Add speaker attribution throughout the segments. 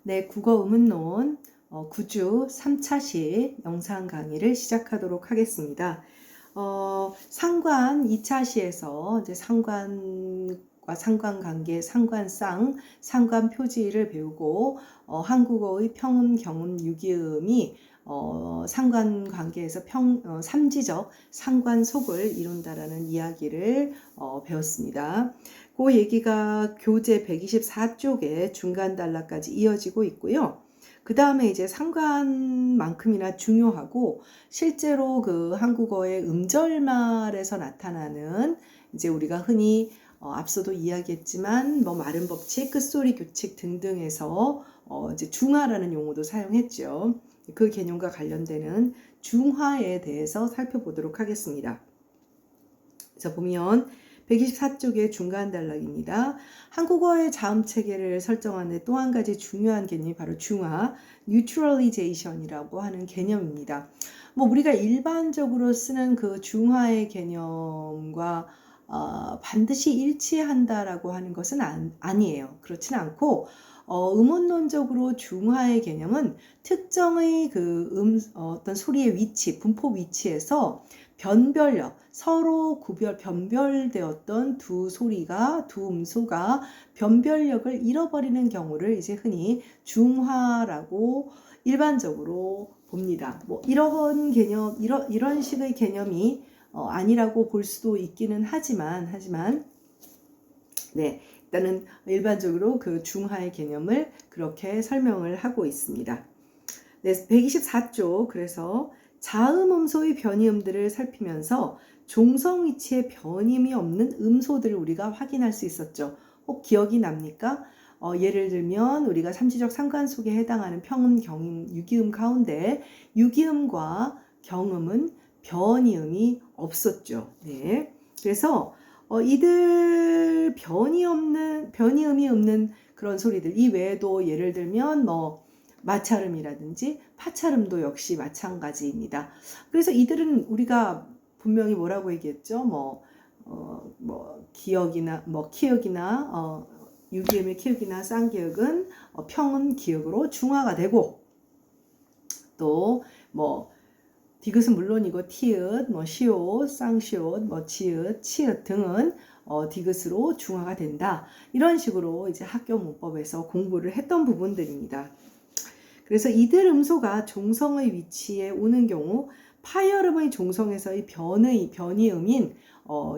Speaker 1: 네, 국어 의문론 9주 3차시 영상 강의를 시작하도록 하겠습니다. 상관 2차 시에서 이제 상관과 상관관계, 상관상, 상관표지를 배우고 한국어의 평음, 경음, 유기음이 상관관계에서 삼지적 상관속을 이룬다라는 이야기를 배웠습니다. 그 얘기가 교재 124쪽에 중간 단락까지 이어지고 있고요. 그 다음에 이제 상관만큼이나 중요하고 실제로 그 한국어의 음절말에서 나타나는 이제 우리가 흔히 앞서도 이야기했지만 뭐 말음 법칙, 끝소리 규칙 등등에서 이제 중화라는 용어도 사용했죠. 그 개념과 관련되는 중화에 대해서 살펴보도록 하겠습니다. 그래서 보면 124쪽의 중간 단락입니다. 한국어의 자음 체계를 설정하는 또 한 가지 중요한 개념이 바로 중화, neutralization이라고 하는 개념입니다. 뭐 우리가 일반적으로 쓰는 그 중화의 개념과 반드시 일치한다라고 하는 것은 아니에요. 그렇진 않고 음운론적으로 중화의 개념은 특정의 그 어떤 소리의 위치, 분포 위치에서 변별력, 서로 변별되었던 두 음소가 변별력을 잃어버리는 경우를 이제 흔히 중화라고 일반적으로 봅니다. 뭐 이런 개념, 이런 식의 개념이 아니라고 볼 수도 있기는 하지만 네, 일단은 일반적으로 그 중화의 개념을 그렇게 설명을 하고 있습니다. 네, 124쪽 그래서 자음음소의 변이음들을 살피면서 종성 위치에 변임이 없는 음소들을 우리가 확인할 수 있었죠. 혹 기억이 납니까? 예를 들면 우리가 삼지적 상관 속에 해당하는 평음, 경음, 유기음 가운데 유기음과 경음은 변이음이 없었죠. 네, 그래서 이들 변이음이 없는 그런 소리들 이외에도 예를 들면 뭐 마찰음이라든지 파찰음도 역시 마찬가지입니다. 그래서 이들은 우리가 분명히 뭐라고 얘기했죠? 기역이나 키역이나 유기음의 키역이나 쌍기역은 평음 기역으로 중화가 되고 또 디귿은 물론이고 티읕, 시옷, 쌍시옷, 지읒, 치읒 등은 디귿으로 중화가 된다. 이런 식으로 이제 학교 문법에서 공부를 했던 부분들입니다. 그래서 이들 음소가 종성의 위치에 오는 경우 파열음의 종성에서의 변이음인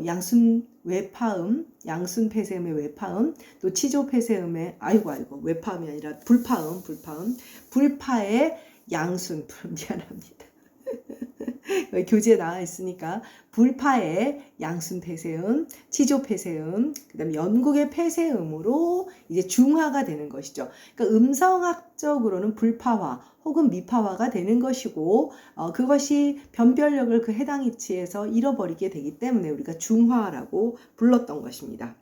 Speaker 1: 양순 외파음, 양순 폐쇄음의 외파음, 또 치조 폐쇄음의 외파음이 아니라 불파의 양순 미안합니다. 교재에 나와 있으니까 불파의 양순 폐쇄음, 치조 폐쇄음, 그다음에 연국의 폐쇄음으로 이제 중화가 되는 것이죠. 그러니까 음성학적으로는 불파화 혹은 미파화가 되는 것이고 그것이 변별력을 그 해당 위치에서 잃어버리게 되기 때문에 우리가 중화라고 불렀던 것입니다.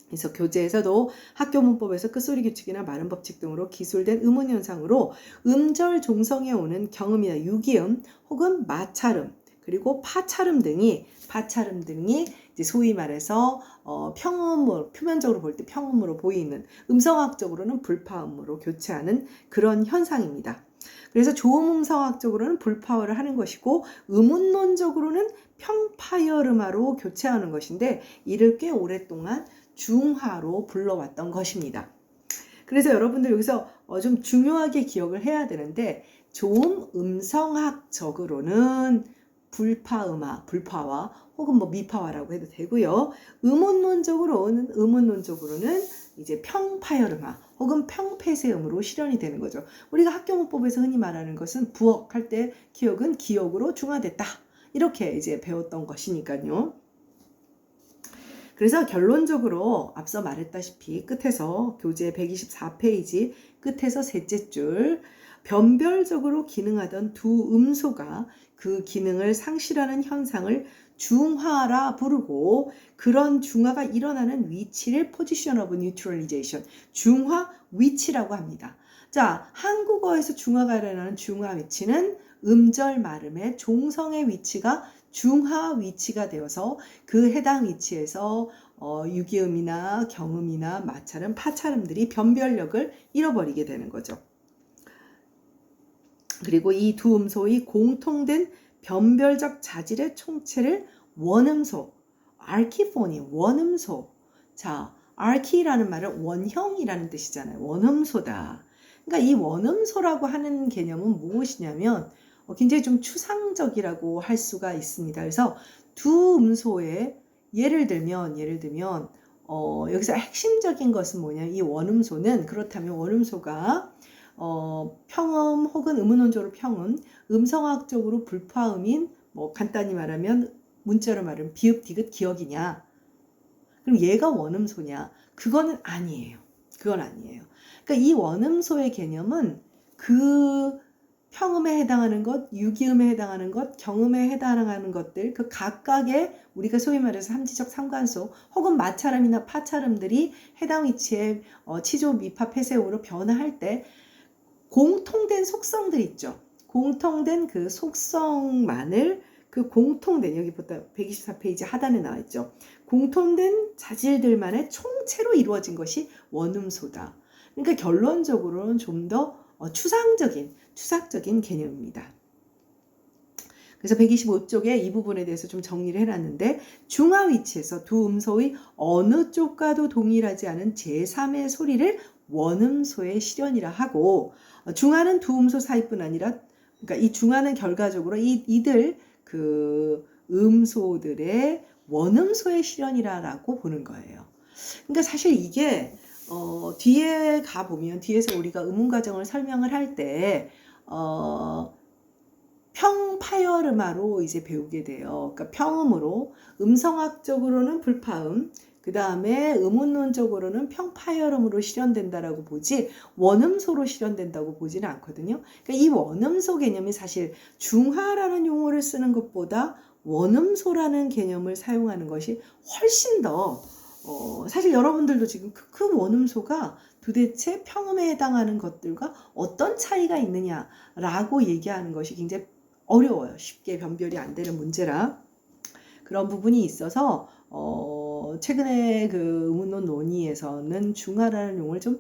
Speaker 1: 그래서 교재에서도 학교 문법에서 끝소리 규칙이나 말음 법칙 등으로 기술된 음운 현상으로 음절 종성에 오는 경음이나 유기음 혹은 마찰음 그리고 파찰음 등이 이제 소위 말해서 평음으로 표면적으로 볼 때 평음으로 보이는 음성학적으로는 불파음으로 교체하는 그런 현상입니다. 그래서 조음음성학적으로는 불파화를 하는 것이고 음운론적으로는 평파열음화로 교체하는 것인데 이를 꽤 오랫동안 중화로 불러왔던 것입니다. 그래서 여러분들 여기서 좀 중요하게 기억을 해야 되는데 조음 음성학적으로는 불파화 혹은 미파화라고 해도 되고요. 음운론적으로는 이제 평파열음화 혹은 평폐쇄음으로 실현이 되는 거죠. 우리가 학교 문법에서 흔히 말하는 것은 부억할 때 기억은 기억으로 중화됐다. 이렇게 이제 배웠던 것이니까요. 그래서 결론적으로 앞서 말했다시피 끝에서 교재 124페이지 끝에서 셋째 줄 변별적으로 기능하던 두 음소가 그 기능을 상실하는 현상을 중화라 부르고 그런 중화가 일어나는 위치를 Position of Neutralization, 중화 위치라고 합니다. 자, 한국어에서 중화가 일어나는 중화 위치는 음절 말음의 종성의 위치가 중화 위치가 되어서 그 해당 위치에서 유기음이나 경음이나 마찰음, 파찰음들이 변별력을 잃어버리게 되는 거죠. 그리고 이 두 음소의 공통된 변별적 자질의 총체를 원음소, 아키포니, 원음소. 자, 아키라는 말은 원형이라는 뜻이잖아요. 원음소다. 그러니까 이 원음소라고 하는 개념은 무엇이냐면 굉장히 좀 추상적이라고 할 수가 있습니다. 그래서 두 음소의 예를 들면 여기서 핵심적인 것은 뭐냐면 이 원음소는 그렇다면 원음소가 평음 혹은 음운온조로 평음, 음성학적으로 불파음인 뭐 간단히 말하면 문자로 말하면 비읍, 디귿, 기역이냐? 그럼 얘가 원음소냐? 그거는 아니에요. 그건 아니에요. 그러니까 이 원음소의 개념은 그 평음에 해당하는 것, 유기음에 해당하는 것, 경음에 해당하는 것들, 그 각각의 우리가 소위 말해서 삼지적 상관소 혹은 마찰음이나 파찰음들이 해당 위치에 치조, 미파, 폐쇄음으로 변화할 때 공통된 속성들 있죠. 공통된 그 속성만을 그 공통된 여기부터 124페이지 하단에 나와 있죠. 공통된 자질들만의 총체로 이루어진 것이 원음소다. 그러니까 결론적으로는 좀 더 추상적인 개념입니다. 그래서 125쪽에 이 부분에 대해서 좀 정리를 해놨는데 중화 위치에서 두 음소의 어느 쪽과도 동일하지 않은 제3의 소리를 원음소의 실현이라 하고 중화는 두 음소 사이뿐 아니라 그러니까 이 중화는 결과적으로 이들 그 음소들의 원음소의 실현이라고 보는 거예요. 그러니까 사실 이게 뒤에 가보면 뒤에서 우리가 음운 과정을 설명을 할 때 평파열음화로 이제 배우게 돼요. 그러니까 평음으로 음성학적으로는 불파음, 그 다음에 음운론적으로는 평파열음으로 실현된다라고 보지 원음소로 실현된다고 보지는 않거든요. 그러니까 이 원음소 개념이 사실 중화라는 용어를 쓰는 것보다 원음소라는 개념을 사용하는 것이 훨씬 더 사실 여러분들도 지금 그 원음소가 도대체 평음에 해당하는 것들과 어떤 차이가 있느냐라고 얘기하는 것이 굉장히 어려워요. 쉽게 변별이 안 되는 문제라 그런 부분이 있어서 최근에 그 음운론 논의에서는 중화라는 용어를 좀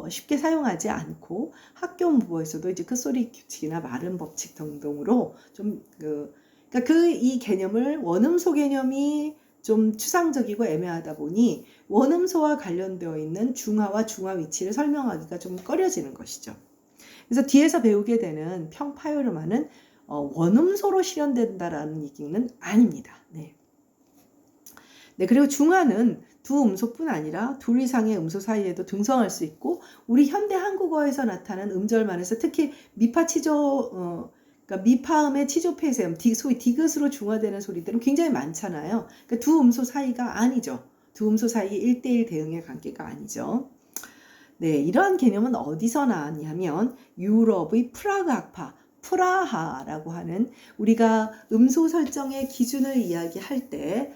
Speaker 1: 쉽게 사용하지 않고 학교 문법에서도 이제 끗소리 규칙이나 말음 법칙 등등으로 좀 그러니까 이 개념을 원음소 개념이 좀 추상적이고 애매하다 보니 원음소와 관련되어 있는 중화와 중화 위치를 설명하기가 좀 꺼려지는 것이죠. 그래서 뒤에서 배우게 되는 평파열음화는 원음소로 실현된다라는 얘기는 아닙니다. 네. 네, 그리고 중화는 두 음소뿐 아니라 둘 이상의 음소 사이에도 등성할 수 있고 우리 현대 한국어에서 나타난 음절만에서 특히 미파 치조 그러니까 미파음의 치조 폐쇄음, 소위 디귿으로 중화되는 소리들은 굉장히 많잖아요. 그러니까 두 음소 사이가 아니죠. 두 음소 사이의 1대1 대응의 관계가 아니죠. 네, 이러한 개념은 어디서 나왔냐면 유럽의 프라그 학파, 프라하라고 하는 우리가 음소 설정의 기준을 이야기할 때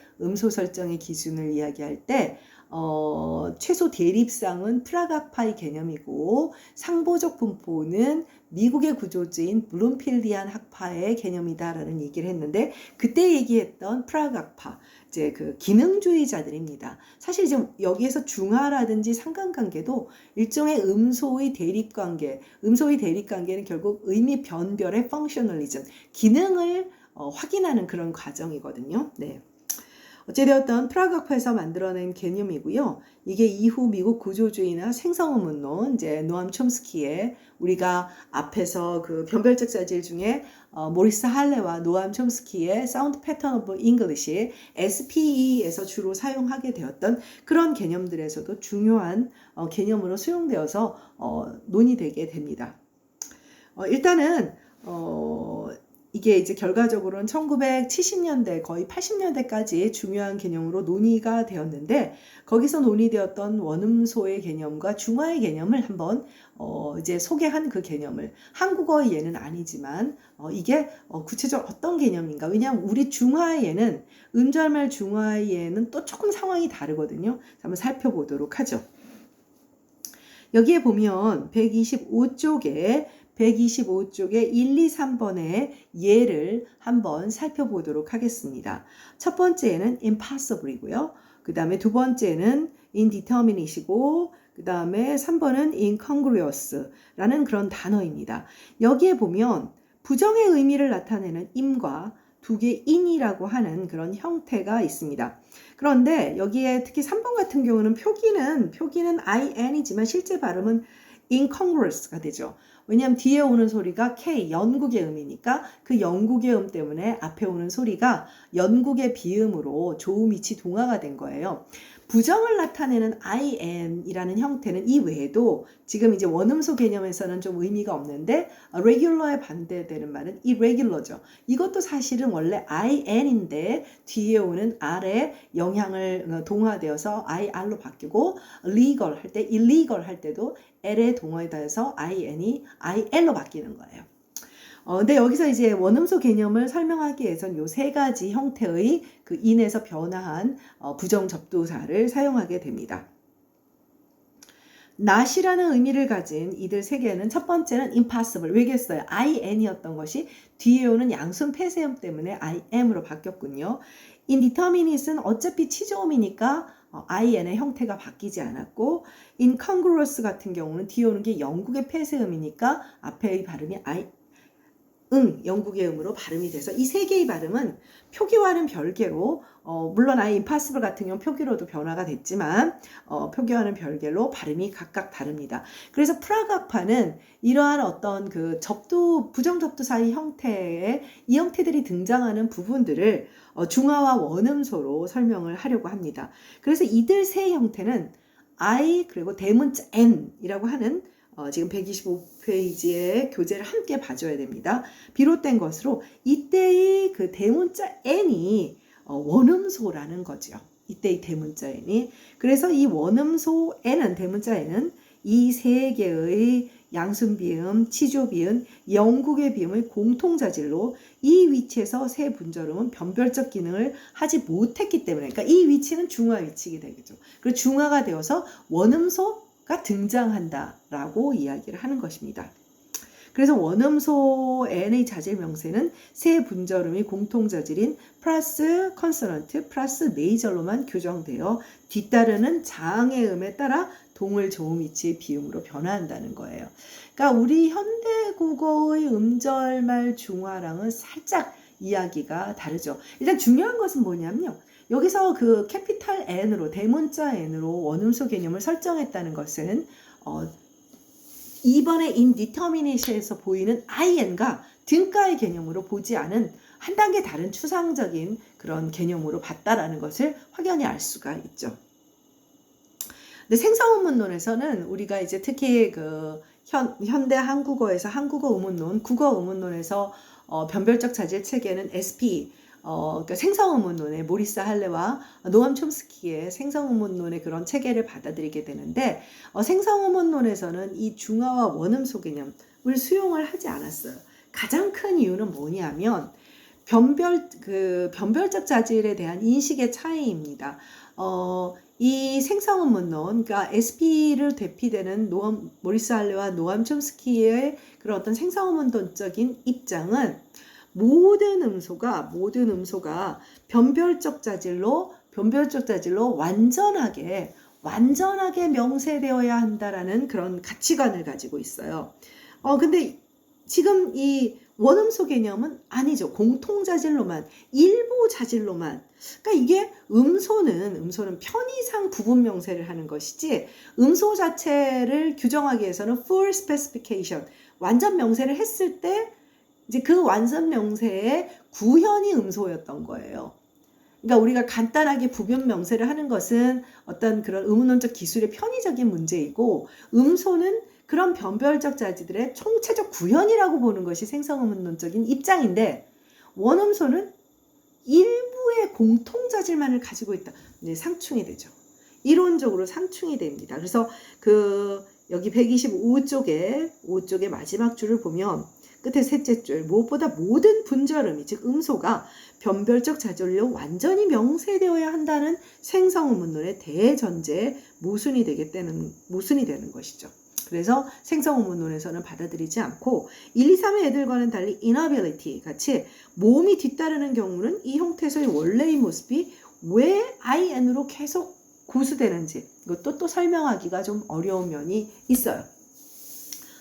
Speaker 1: 최소 대립상은 프라그 학파의 개념이고 상보적 분포는 미국의 구조주인 블룸필디안 학파의 개념이다라는 얘기를 했는데 그때 얘기했던 프라그 학파 이제 그 기능주의자들입니다. 사실 이제 여기에서 중화라든지 상관관계도 일종의 음소의 대립관계, 음소의 대립관계는 결국 의미 변별의 펑셔널리즘, 기능을 확인하는 그런 과정이거든요. 네. 어찌되었던 프라그 학파에서 만들어낸 개념이고요. 이게 이후 미국 구조주의나 생성음운론, 이제 노암 촘스키의 우리가 앞에서 그 변별적 자질 중에 모리스 할레와 노암 촘스키의 사운드 패턴 오브 잉글리시 SPE에서 주로 사용하게 되었던 그런 개념들에서도 중요한 개념으로 수용되어서 논의되게 됩니다. 일단은 이게 이제 결과적으로는 1970년대 거의 80년대까지 중요한 개념으로 논의가 되었는데 거기서 논의되었던 원음소의 개념과 중화의 개념을 한번 이제 소개한 그 개념을 한국어의 예는 아니지만 이게 구체적으로 어떤 개념인가 왜냐하면 우리 중화의 예는 음절말 중화의 예는 또 조금 상황이 다르거든요. 한번 살펴보도록 하죠. 여기에 보면 125쪽에 125쪽에 1, 2, 3번의 예를 한번 살펴보도록 하겠습니다. 첫 번째는 impossible이고요. 그 다음에 두 번째는 indeterminate이고 그 다음에 3번은 incongruous라는 그런 단어입니다. 여기에 보면 부정의 의미를 나타내는 im과 두 개 in이라고 하는 그런 형태가 있습니다. 그런데 여기에 특히 3번 같은 경우는 표기는 in이지만 실제 발음은 incongruous가 되죠. 왜냐하면 뒤에 오는 소리가 K, 영국의 음이니까 그 영국의 음 때문에 앞에 오는 소리가 영국의 비음으로 조음이치 동화가 된 거예요. 부정을 나타내는 IN이라는 형태는 이 외에도 지금 이제 원음소 개념에서는 좀 의미가 없는데 regular에 반대되는 말은 irregular죠. 이것도 사실은 원래 IN인데 뒤에 오는 R에 영향을 동화되어서 IR로 바뀌고 legal 할 때 illegal 할 때도 L에 동화되어서 IN이 IL로 바뀌는 거예요. 근데 여기서 이제 원음소 개념을 설명하기 위해선 요 세 가지 형태의 그 in에서 변화한 부정 접두사를 사용하게 됩니다. not이라는 의미를 가진 이들 세 개는 첫 번째는 impossible, 왜겠어요? in이었던 것이 뒤에 오는 양순 폐쇄음 때문에 im으로 바뀌었군요. indeterminate는 어차피 치조음이니까 in의 형태가 바뀌지 않았고 incongruous 같은 경우는 뒤에 오는 게 영국의 폐쇄음이니까 앞에의 발음이 영국의 음으로 발음이 돼서 이 세 개의 발음은 표기와는 별개로 물론 impossible 같은 경우 표기로도 변화가 됐지만 표기와는 별개로 발음이 각각 다릅니다. 그래서 프라그학파는 이러한 어떤 그 부정 접두사의 형태의 이 형태들이 등장하는 부분들을 중화와 원음소로 설명을 하려고 합니다. 그래서 이들 세 형태는 I 그리고 대문자 N이라고 하는 지금 125페이지의 교재를 함께 봐줘야 됩니다. 비롯된 것으로 이때의 그 대문자 N이 원음소라는 거죠. 이때의 대문자 N이. 그래서 이 원음소 N은, 대문자 N은 이 세 개의 양순비음, 치조비음, 영국의 비음의 공통자질로 이 위치에서 세 분절음은 변별적 기능을 하지 못했기 때문에, 그러니까 이 위치는 중화 위치가 되겠죠. 그리고 중화가 되어서 원음소가 등장한다라고 이야기를 하는 것입니다. 그래서 원음소 N의 자질 명세는 세 분절음이 공통자질인 플러스 컨소넌트 플러스 메이저로만 규정되어 뒤따르는 장의 음에 따라 동을 조음 위치의 비음으로 변화한다는 거예요. 그러니까 우리 현대국어의 음절말 중화랑은 살짝 이야기가 다르죠. 일단 중요한 것은 뭐냐면요. 여기서 그 캐피탈 N으로, 대문자 N으로 원음소 개념을 설정했다는 것은 이번에 indeterminate에서 보이는 in과 등가의 개념으로 보지 않은 한 단계 다른 추상적인 그런 개념으로 봤다라는 것을 확연히 알 수가 있죠. 근데 생성의문론에서는 우리가 이제 특히 그 현대 한국어에서 한국어 의문론, 국어 의문론에서 변별적 자질 체계는 SP, 그러니까 생성의문론의 모리스 할레와 노암 촘스키의 생성의문론의 그런 체계를 받아들이게 되는데 생성의문론에서는 이 중화와 원음소 개념을 수용을 하지 않았어요. 가장 큰 이유는 뭐냐면 변별적 자질에 대한 인식의 차이입니다. 이 생성의문론, 그러니까 SP를 대표되는 모리스 할레와 노암 촘스키의 그런 어떤 생성의문론적인 입장은 모든 음소가 변별적 자질로 완전하게 명세되어야 한다라는 그런 가치관을 가지고 있어요. 근데 지금 이 원음소 개념은 아니죠. 공통자질로만, 일부 자질로만. 그러니까 이게 음소는 편의상 부분 명세를 하는 것이지 음소 자체를 규정하기 위해서는 full specification, 완전 명세를 했을 때 이제 그 완전 명세의 구현이 음소였던 거예요. 그러니까 우리가 간단하게 부분 명세를 하는 것은 어떤 그런 의문론적 기술의 편의적인 문제이고 음소는 그런 변별적 자질들의 총체적 구현이라고 보는 것이 생성의문론적인 입장인데 원음소는 일부의 공통자질만을 가지고 있다. 이제 상충이 되죠. 이론적으로 상충이 됩니다. 그래서 여기 125쪽의 마지막 줄을 보면 끝에 셋째 줄, 무엇보다 모든 분절음이 즉 음소가 변별적 자질로 완전히 명세되어야 한다는 생성의문론의 대전제에 모순이 되는 것이죠. 그래서 생성의문론에서는 받아들이지 않고 1, 2, 3의 애들과는 달리 inability 같이 모음이 뒤따르는 경우는 이 형태에서의 원래의 모습이 왜 IN으로 계속 고수되는지 이것도 또 설명하기가 좀 어려운 면이 있어요.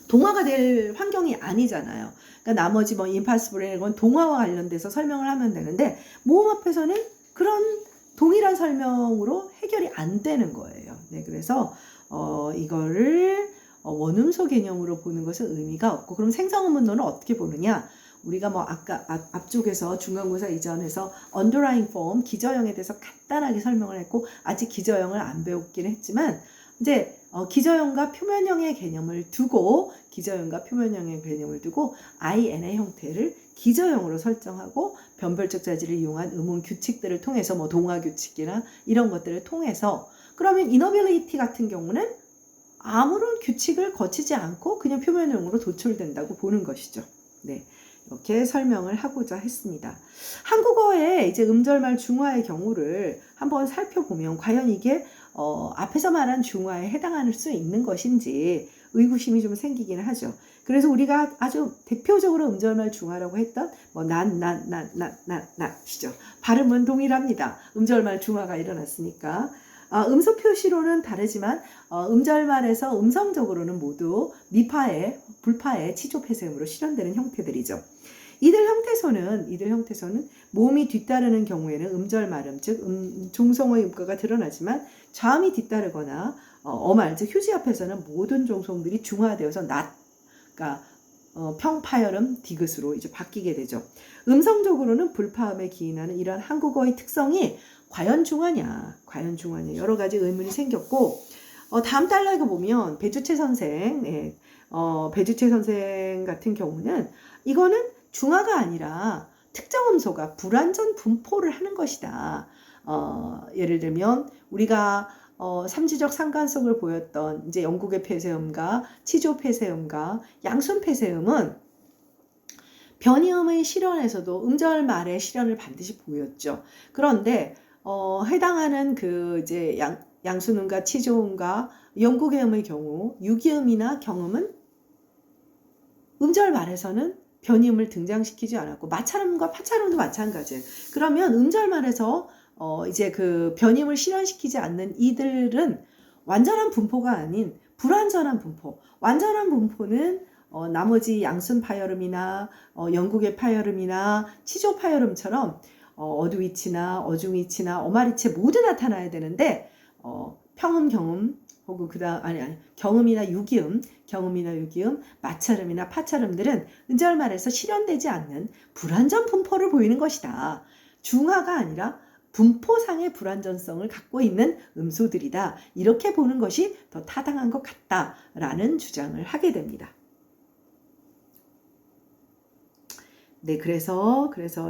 Speaker 1: 동화가 될 환경이 아니잖아요. 그러니까 나머지 뭐 impossible 이런 건 동화와 관련돼서 설명을 하면 되는데 모음합에서는 그런 동일한 설명으로 해결이 안 되는 거예요. 네, 그래서 이거를 원음소 개념으로 보는 것은 의미가 없고, 그럼 생성음운동은 어떻게 보느냐? 우리가 뭐 아까 앞쪽에서 중간고사 이전에서 underlying form 기저형에 대해서 간단하게 설명을 했고, 아직 기저형을 안 배웠긴 했지만 이제 기저형과 표면형의 개념을 두고 IN의 형태를 기저형으로 설정하고 변별적 자질을 이용한 음운 규칙들을 통해서 뭐 동화 규칙이나 이런 것들을 통해서, 그러면 inability 같은 경우는 아무런 규칙을 거치지 않고 그냥 표면형으로 도출된다고 보는 것이죠. 네. 이렇게 설명을 하고자 했습니다. 한국어의 이제 음절말 중화의 경우를 한번 살펴보면 과연 이게 앞에서 말한 중화에 해당할 수 있는 것인지 의구심이 좀 생기기는 하죠. 그래서 우리가 아주 대표적으로 음절말 중화라고 했던 뭐 시죠. 발음은 동일합니다. 음절말 중화가 일어났으니까. 음소 표시로는 다르지만 음절말에서 음성적으로는 모두 미파의, 불파의 치조 폐쇄음으로 실현되는 형태들이죠. 이들 형태소는 모음이 뒤따르는 경우에는 음절말음, 즉 종성의 음가가 드러나지만 자음이 뒤따르거나 어말, 즉 휴지 앞에서는 모든 종성들이 중화되어서 그러니까 평파열음, 디귿으로 이제 바뀌게 되죠. 음성적으로는 불파음에 기인하는 이러한 한국어의 특성이 과연 중화냐 여러 가지 의문이 생겼고, 다음 달락에 보면 배주채 선생 같은 경우는 이거는 중화가 아니라 특정 음소가 불완전 분포를 하는 것이다. 예를 들면 우리가 삼지적 상관성을 보였던 이제 영국의 폐쇄음과 치조 폐쇄음과 양순 폐쇄음은 변이음의 실현에서도 음절말의 실현을 반드시 보였죠. 그런데 해당하는 그 이제 양순음과 치조음과 영국의 음의 경우 유기음이나 경음은 음절말에서는 변이음을 등장시키지 않았고, 마찰음과 파찰음도 마찬가지예요. 그러면 음절말에서 이제 그 변이음을 실현시키지 않는 이들은 완전한 분포가 아닌 불완전한 분포. 완전한 분포는 나머지 양순 파열음이나 영국의 파열음이나 치조 파열음처럼 어두위치나 어중위치나 어마리체 모두 나타나야 되는데 평음, 경음 혹은 경음이나 유기음, 마찰음이나 파찰음들은 음절말에서 실현되지 않는 불완전 분포를 보이는 것이다. 중화가 아니라 분포상의 불완전성을 갖고 있는 음소들이다. 이렇게 보는 것이 더 타당한 것 같다라는 주장을 하게 됩니다. 네, 그래서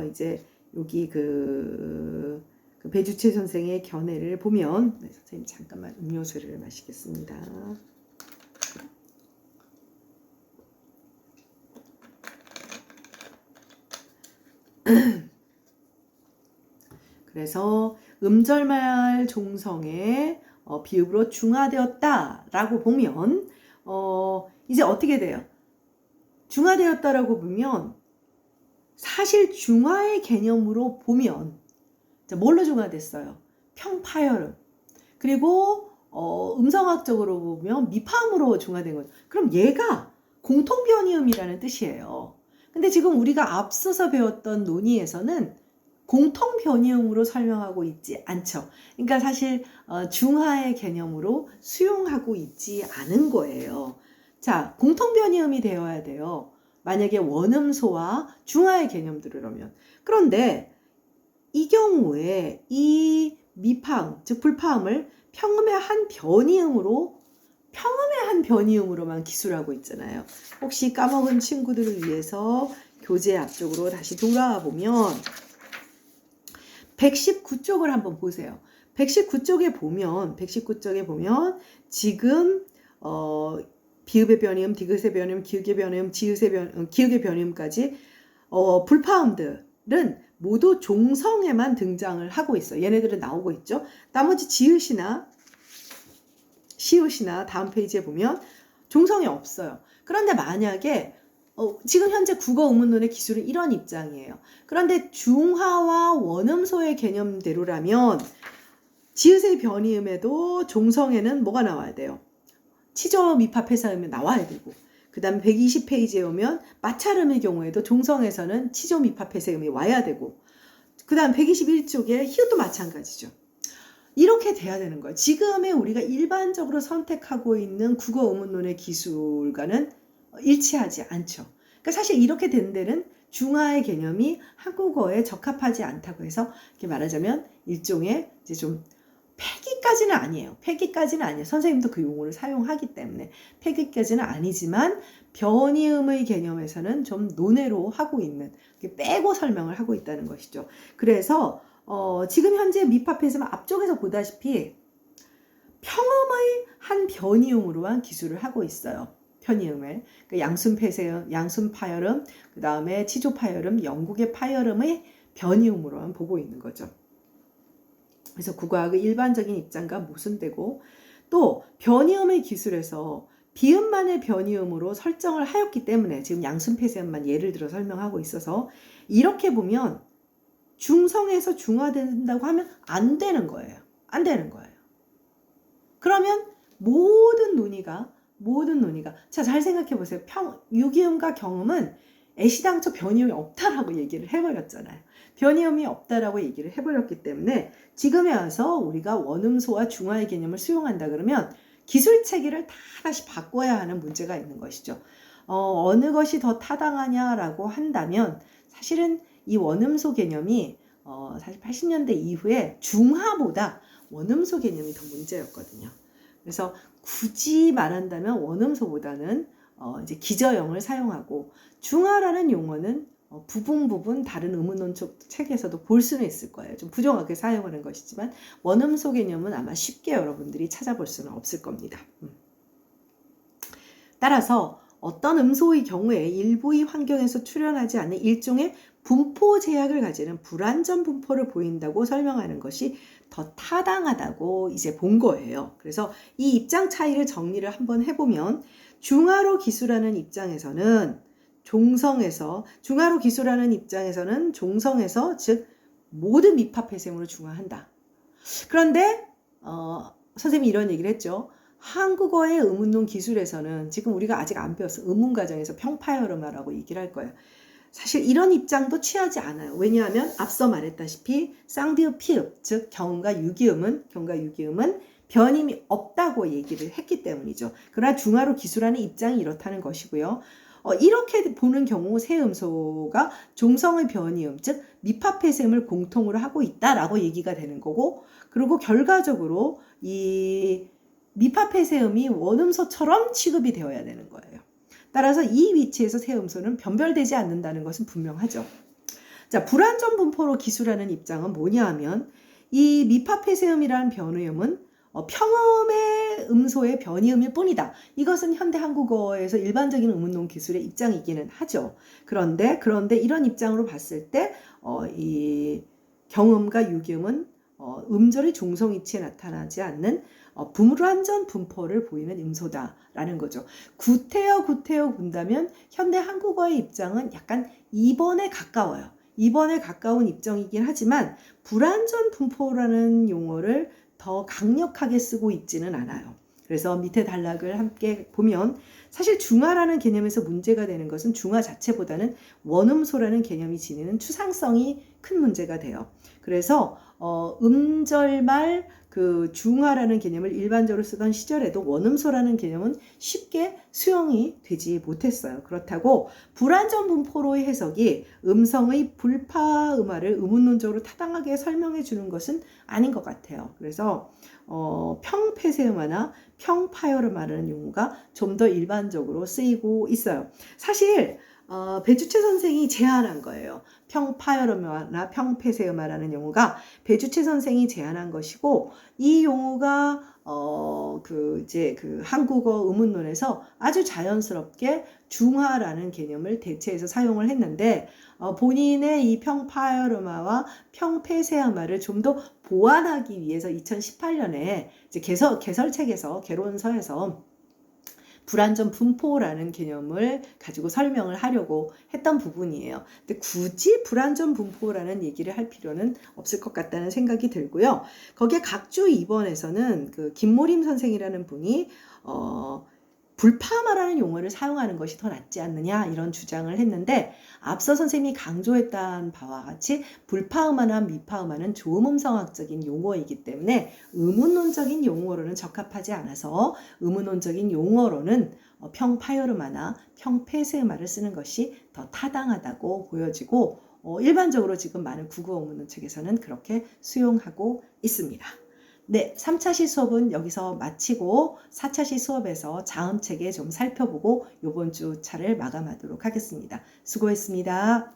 Speaker 1: 이제 여기 그 배주채 선생의 견해를 보면, 네, 선생님 잠깐만 음료수를 마시겠습니다. 그래서 음절말 종성의 비읍으로 중화되었다라고 보면 이제 어떻게 돼요? 중화되었다라고 보면 사실 중화의 개념으로 보면 뭘로 중화됐어요? 평파열음. 그리고 음성학적으로 보면 미파음으로 중화된 거죠. 그럼 얘가 공통변이음이라는 뜻이에요. 근데 지금 우리가 앞서서 배웠던 논의에서는 공통변이음으로 설명하고 있지 않죠. 그러니까 사실 중화의 개념으로 수용하고 있지 않은 거예요. 자, 공통변이음이 되어야 돼요. 만약에 원음소와 중화의 개념들이라면. 그런데 이 경우에 이 미파음, 즉 불파음을 평음의 한 변이음으로만 기술하고 있잖아요. 혹시 까먹은 친구들을 위해서 교재 앞쪽으로 다시 돌아와 보면 119쪽을 한번 보세요. 119쪽에 보면 지금 비읍의 변이음, 디귿의 변이음, 기역의 변이음, 기역의 변이음까지 불파음들은 모두 종성에만 등장을 하고 있어요. 얘네들은 나오고 있죠. 나머지 지읒이나 시읒이나 다음 페이지에 보면 종성이 없어요. 그런데 만약에 지금 현재 국어 의문론의 기술은 이런 입장이에요. 그런데 중하와 원음소의 개념대로라면 지읒의 변이음에도 종성에는 뭐가 나와야 돼요? 치조 미파 폐사음이 나와야 되고, 그 다음에 120페이지에 오면 마찰음의 경우에도 종성에서는 치조 미파 폐사음이 와야 되고, 그 다음 121쪽에 히읗도 마찬가지죠. 이렇게 돼야 되는 거예요. 지금의 우리가 일반적으로 선택하고 있는 국어 의문론의 기술과는 일치하지 않죠. 그러니까 사실 이렇게 된 데는 중하의 개념이 한국어에 적합하지 않다고 해서, 이렇게 말하자면 일종의 이제 좀 폐기까지는 아니에요. 폐기까지는 아니에요. 선생님도 그 용어를 사용하기 때문에 폐기까지는 아니지만 변이음의 개념에서는 좀 논외로 하고 있는, 빼고 설명을 하고 있다는 것이죠. 그래서 지금 현재 미파폐에서는 앞쪽에서 보다시피 평음의 한 변이음으로 한 기술을 하고 있어요. 편이음을. 그러니까 양순폐세음, 양순파열음, 그 다음에 치조파열음, 영국의 파열음의 변이음으로만 보고 있는 거죠. 그래서 국어학의 일반적인 입장과 모순되고, 또 변이음의 기술에서 비음만의 변이음으로 설정을 하였기 때문에 지금 양순폐세음만 예를 들어 설명하고 있어서, 이렇게 보면 중성에서 중화된다고 하면 안 되는 거예요. 안 되는 거예요. 그러면 모든 논의가 자, 잘 생각해 보세요. 유기음과 경음은 애시당초 변이음이 없다라고 얘기를 해버렸잖아요. 변이음이 없다라고 얘기를 해버렸기 때문에 지금에 와서 우리가 원음소와 중화의 개념을 수용한다 그러면 기술 체계를 다 다시 바꿔야 하는 문제가 있는 것이죠. 어느 것이 더 타당하냐라고 한다면 사실은 이 원음소 개념이 사실 80년대 이후에 중화보다 원음소 개념이 더 문제였거든요. 그래서 굳이 말한다면 원음소보다는 이제 기저형을 사용하고, 중화라는 용어는 부분 다른 의문론 책에서도 볼 수는 있을 거예요. 좀 부정하게 사용하는 것이지만 원음소 개념은 아마 쉽게 여러분들이 찾아볼 수는 없을 겁니다. 따라서 어떤 음소의 경우에 일부의 환경에서 출현하지 않는 일종의 분포 제약을 가지는 불완전 분포를 보인다고 설명하는 것이 더 타당하다고 이제 본 거예요. 그래서 이 입장 차이를 정리를 한번 해보면, 중화로 기술하는 입장에서는 종성에서 즉 모든 미파폐셈으로 중화한다. 그런데 선생님이 이런 얘기를 했죠. 한국어의 의문론 기술에서는 지금 우리가 아직 안 배웠어. 의문과정에서 평파열음화라고 얘기를 할 거예요. 사실 이런 입장도 취하지 않아요. 왜냐하면 앞서 말했다시피 쌍디읍 피읍, 즉 경음과 유기음은 변임이 없다고 얘기를 했기 때문이죠. 그러나 중화로 기술하는 입장이 이렇다는 것이고요. 이렇게 보는 경우 새 음소가 종성의 변이음, 즉 미파폐셈을 공통으로 하고 있다라고 얘기가 되는 거고, 그리고 결과적으로 이 미파폐셈이 원음소처럼 취급이 되어야 되는 거예요. 따라서 이 위치에서 새 음소는 변별되지 않는다는 것은 분명하죠. 자, 불완전 분포로 기술하는 입장은 뭐냐 하면, 이 미파폐셈이라는 변이음은 평음의 음소의 변이음일 뿐이다. 이것은 현대 한국어에서 일반적인 의문론 기술의 입장이기는 하죠. 그런데 이런 입장으로 봤을 때 이 경음과 유기음은 음절의 종성이치에 나타나지 않는 불완전 분포를 보이는 음소다라는 거죠. 구태여 본다면 현대 한국어의 입장은 약간 2번에 가까워요. 2번에 가까운 입장이긴 하지만 불완전 분포라는 용어를 더 강력하게 쓰고 있지는 않아요. 그래서 밑에 단락을 함께 보면, 사실 중화라는 개념에서 문제가 되는 것은 중화 자체보다는 원음소라는 개념이 지니는 추상성이 큰 문제가 돼요. 그래서 음절말 그 중화라는 개념을 일반적으로 쓰던 시절에도 원음소라는 개념은 쉽게 수용이 되지 못했어요. 그렇다고 불완전 분포로의 해석이 음성의 불파음화를 의문론적으로 타당하게 설명해 주는 것은 아닌 것 같아요. 그래서 평폐쇄음화나 평파열음화라는 용어가 좀 더 일반적으로 쓰이고 있어요. 사실 배주채 선생이 제안한 거예요. 평파열음화나 평폐쇄음화라는 용어가 배주채 선생이 제안한 것이고, 이 용어가 그 한국어 의문론에서 아주 자연스럽게 중화라는 개념을 대체해서 사용을 했는데, 본인의 이 평파열음화와 평폐쇄음화를 좀 더 보완하기 위해서 2018년에 이제 개설책에서 개론서에서 불완전 분포라는 개념을 가지고 설명을 하려고 했던 부분이에요. 근데 굳이 불완전 분포라는 얘기를 할 필요는 없을 것 같다는 생각이 들고요. 거기에 각주 2번에서는 그 김모림 선생이라는 분이 불파음화라는 용어를 사용하는 것이 더 낫지 않느냐 이런 주장을 했는데, 앞서 선생님이 강조했던 바와 같이 불파음화나 미파음화는 조음음성학적인 용어이기 때문에 의문론적인 용어로는 적합하지 않아서 의문론적인 용어로는 평파열음화나 평폐쇄음화를 쓰는 것이 더 타당하다고 보여지고, 일반적으로 지금 많은 국어 의문론 책에서는 그렇게 수용하고 있습니다. 네, 3차시 수업은 여기서 마치고 4차시 수업에서 자음체계 좀 살펴보고 이번 주 차를 마감하도록 하겠습니다. 수고했습니다.